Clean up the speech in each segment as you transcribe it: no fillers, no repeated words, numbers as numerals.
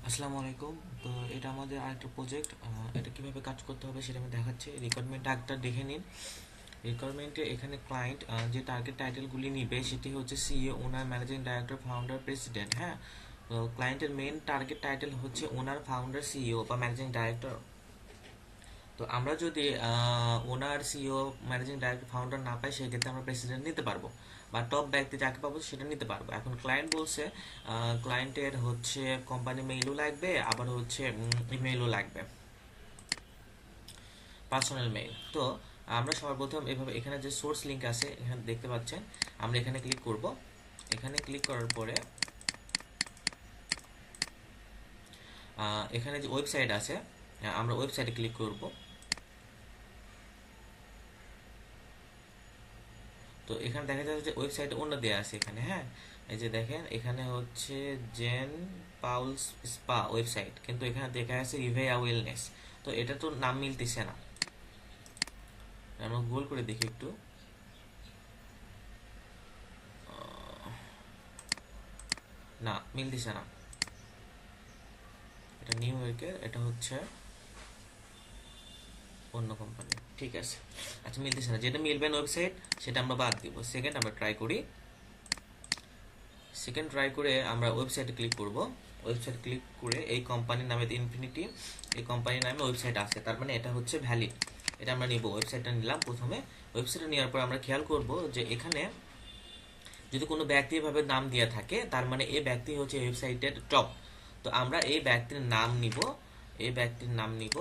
আসসালামু আলাইকুম। তো এটা আমাদের আরেকটা প্রজেক্ট। এটা কিভাবে কাজ করতে হবে সেটা আমি দেখাচ্ছি। রিকোয়ারমেন্ট ডাকটা দেখে নিন। রিকোয়ারমেন্টে এখানে ক্লায়েন্ট যে টার্গেট টাইটেলগুলি নিবে সেটি হচ্ছে সিইও, ওনার, ম্যানেজিং ডাইরেক্টর, ফাউন্ডার, প্রেসিডেন্ট। হ্যাঁ, তো ক্লায়েন্টের মেন টার্গেট টাইটেল হচ্ছে ওনার, ফাউন্ডার, সিইও বা ম্যানেজিং ডাইরেক্টর। তো আমরা যদি ওনার, সিইও, ম্যানেজিং ডাইরেক্টর, ফাউন্ডার না পাই সেক্ষেত্রে আমরা প্রেসিডেন্ট নিতে পারবো বা টপ ব্যক্তি যাকে পাবো সেটা নিতে পারবো। এখন ক্লায়েন্ট বলছে ক্লায়েন্টের হচ্ছে কোম্পানি মেইলও লাগবে, আবার হচ্ছে ইমেইলও লাগবে, পার্সোনাল মেইল। তো আমরা সর্বপ্রথম এভাবে এখানে যে সোর্স লিঙ্ক আছে এখানে দেখতে পাচ্ছেন, আমরা এখানে ক্লিক করব। এখানে ক্লিক করার পরে এখানে যে ওয়েবসাইট আছে আমরা ওয়েবসাইটে ক্লিক করব। তো এখানে দেখা যাচ্ছে যে ওয়েবসাইটে অন্য দেয়া আছে এখানে। হ্যাঁ, এই যে দেখেন এখানে হচ্ছে জেন পাউলস স্পা ওয়েবসাইট, কিন্তু এখানে দেখা যাচ্ছে রিভেয়া ওয়েলনেস। তো এটা তো নাম মিলতেছে না। আমরা গুগল করে দেখি একটু। না, মিলতেছে না। এটা নিউ ইয়র্কের, এটা হচ্ছে অন্য কোম্পানি। ঠিক আছে, আচ্ছা মিলতেছে না। যেটা মিলবেন ওয়েবসাইট সেটা আমরা বাদ দিব। সেকেন্ড আমরা ট্রাই করি। সেকেন্ড ট্রাই করে আমরা ওয়েবসাইটে ক্লিক করব। ওয়েবসাইট ক্লিক করে এই কোম্পানির নামে ইনফিনিটি, এই কোম্পানির নামে ওয়েবসাইট আছে, তার মানে এটা হচ্ছে ভ্যালিড। এটা আমরা নিব। ওয়েবসাইটটা নিলাম প্রথমে। ওয়েবসাইটটা নেওয়ার পর আমরা খেয়াল করব যে এখানে যদি কোনো ব্যক্তি এভাবে নাম দিয়ে থাকে তার মানে এই ব্যক্তি হচ্ছে ওয়েবসাইটের টপ। তো আমরা এই ব্যক্তির নাম নিব। এই ব্যক্তির নাম নিব।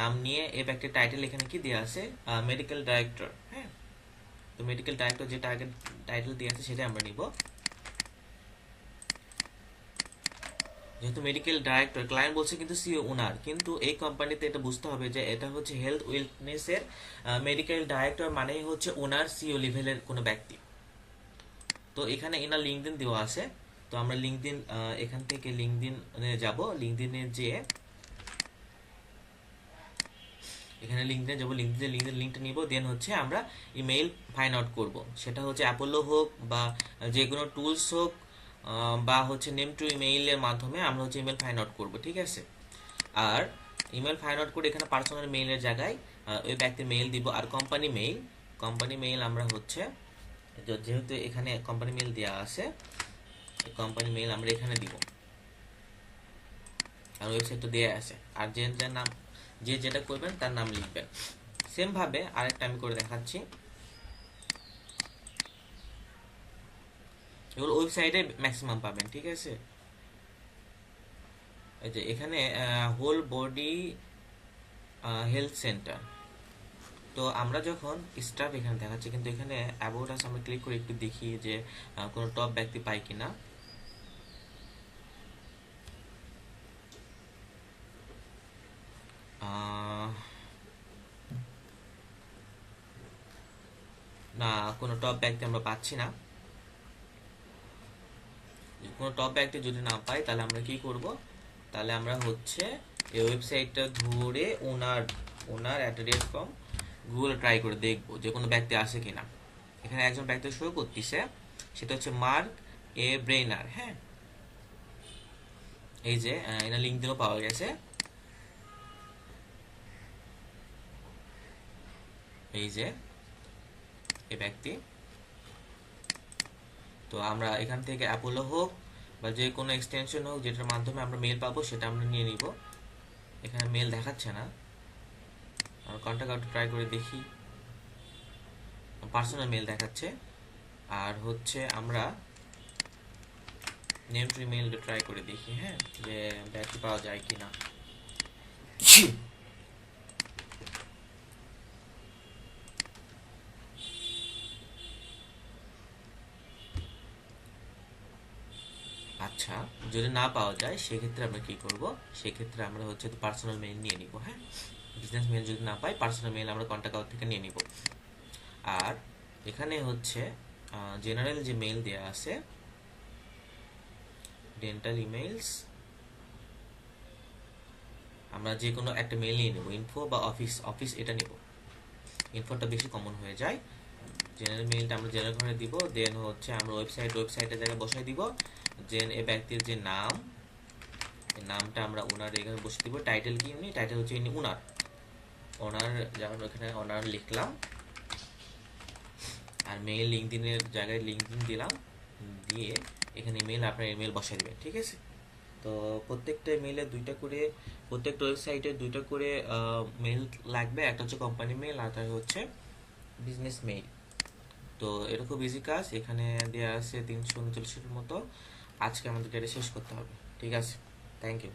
নাম নিয়ে এই ব্যক্তির টাইটেল এখানে কি দেওয়া আছে, মেডিকেল ডাইরেক্টর। হ্যাঁ, তো মেডিকেল ডাইরেক্টর যে টার্গেট টাইটেল দিয়ে আছে সেটা আমরা নিব। যেহেতু মেডিকেল ডাইরেক্টর, ক্লায়েন্ট বলছে কিন্তু সিও ওনার, কিন্তু এই কোম্পানিতে এটা বুঝতে হবে যে এটা হচ্ছে হেলথ ওয়েলনেসের মেডিকেল ডাইরেক্টর, মানেই হচ্ছে ওনার, সিও লেভেলের কোনো ব্যক্তি। তো এখানে এনার লিঙ্কডিন দেওয়া আছে। তো আমরা লিঙ্কডিন, এখান থেকে লিঙ্কডিন যাব। লিঙ্কডিনে যেয়ে এখানে লিঙ্কডিনে যাব। লিঙ্কডিনের লিঙ্কটা নিব, দেন হচ্ছে আমরা ইমেইল ফাইন্ড আউট করব। সেটা হচ্ছে অ্যাপোলো হোক বা যে কোনো টুলস হোক, বা হচ্ছে নেম টু ইমেইলের মাধ্যমে আমরা হচ্ছে ইমেল ফাইন্ড আউট করব। ঠিক আছে, আর ইমেল ফাইন্ড আউট করে এখানে পার্সোনাল মেইলের জায়গায় ওই ব্যক্তির মেইল দিব। আর কোম্পানি মেইল, কোম্পানি মেইল আমরা হচ্ছে যেহেতু এখানে কোম্পানি মেইল দেওয়া আছে, কোম্পানি মেইল আমরা এখানে দিব। আর ওয়েবসাইটটা দেওয়া আছে। আর যে যার নাম, যে যেটা করবেন তার নাম লিখবেন। সেম ভাবে আরেকটা আমি করে দেখাচ্ছি। এগুলো ওয়েবসাইটে ম্যাক্সিমাম পাবেন। ঠিক আছে, এই যে এখানে হোল বডি হেলথ সেন্টার। তো আমরা যখন স্টাফ এখানে দেখাচ্ছি, কিন্তু এখানে অ্যাবাউট আস আমরা ক্লিক করে একটু দেখি যে কোনো টপ ব্যক্তি পাই কিনা। না, কোনো টপ ব্যক্তি আমরা পাচ্ছি না। কোনো টপ ব্যক্তি যদি না পাই তাহলে আমরা কি করব, তাহলে আমরা হচ্ছে এই ওয়েবসাইটটা ধরে ওনার ওনার অ্যাট দ্য রেট ফ্রম গুগলে ট্রাই করে দেখবো যে কোনো ব্যক্তি আসে কিনা। এখানে একজন ব্যক্তি শো করতেছে, সেটা হচ্ছে মার্ক এ ব্রেইনার। হ্যাঁ, এই যে এনার লিঙ্ক দিয়েও পাওয়া গেছে। এই যে এই ব্যক্তি। তো আমরা এখান থেকে অ্যাপোলো হোক বা যে কোনো এক্সটেনশন হোক যেটার মাধ্যমে আমরা মেল পাবো সেটা আমরা নিয়ে নিব। এখানে মেল দেখাচ্ছে না, আমরা কন্ট্যাক্ট আউট ট্রাই করে দেখি। পার্সোনাল মেল দেখাচ্ছে। আর হচ্ছে আমরা নেম টু ইমেল ট্রাই করে দেখি। হ্যাঁ, যে ব্যক্তি পাওয়া যায় কিনা। আচ্ছা, যদি না পাওয়া যায় সেক্ষেত্রে আমরা কি করব, সেক্ষেত্রে আমরা হচ্ছে পার্সোনাল মেইল নিয়ে নিব। হ্যাঁ, বিজনেস মেইল যদি না পাই পার্সোনাল মেইল আমরা কন্ট্যাক্ট আউট থেকে নিয়ে নিব। আর এখানে হচ্ছে জেনারেল যে মেইল দেওয়া আছে, ডেন্টাল ইমেইলস, আমরা যে কোনো একটা মেইল নিয়ে নেব। ইনফো বা অফিস, অফিস এটা নেব। ইনফোটা বেশি কমন হয়ে যায়। জেনারেল মেইলটা আমরা জেনারেল ঘরে দিব। দেন হচ্ছে আমরা ওয়েবসাইটের জায়গায় বসাই দিব। দেন এই ব্যক্তির যে নাম, এই নামটা আমরা ওনার এখানে বসে দিব। টাইটেল কি, উনি টাইটেল হচ্ছে ইনি ওনার। ওনার যেমন এখানে ওনার লিখলাম, আর মেইল লিঙ্কডিনের জায়গায় লিঙ্কডিন দিলাম, দিয়ে এখানে ইমেল, আপনার ইমেল বসাই দেবেন, ঠিক আছে। তো প্রত্যেকটা মেইলে দুইটা করে, প্রত্যেকটা ওয়েবসাইটে দুইটা করে মেইল লাগবে। একটা হচ্ছে কোম্পানি মেইল, আর একটা হচ্ছে বিজনেস মেইল। তো এটা খুব ইজি কাজ, এখানে দেওয়া আছে 339-এর মতো। আজকে আমাদেরকে এটা শেষ করতে হবে, ঠিক আছে। Thank you.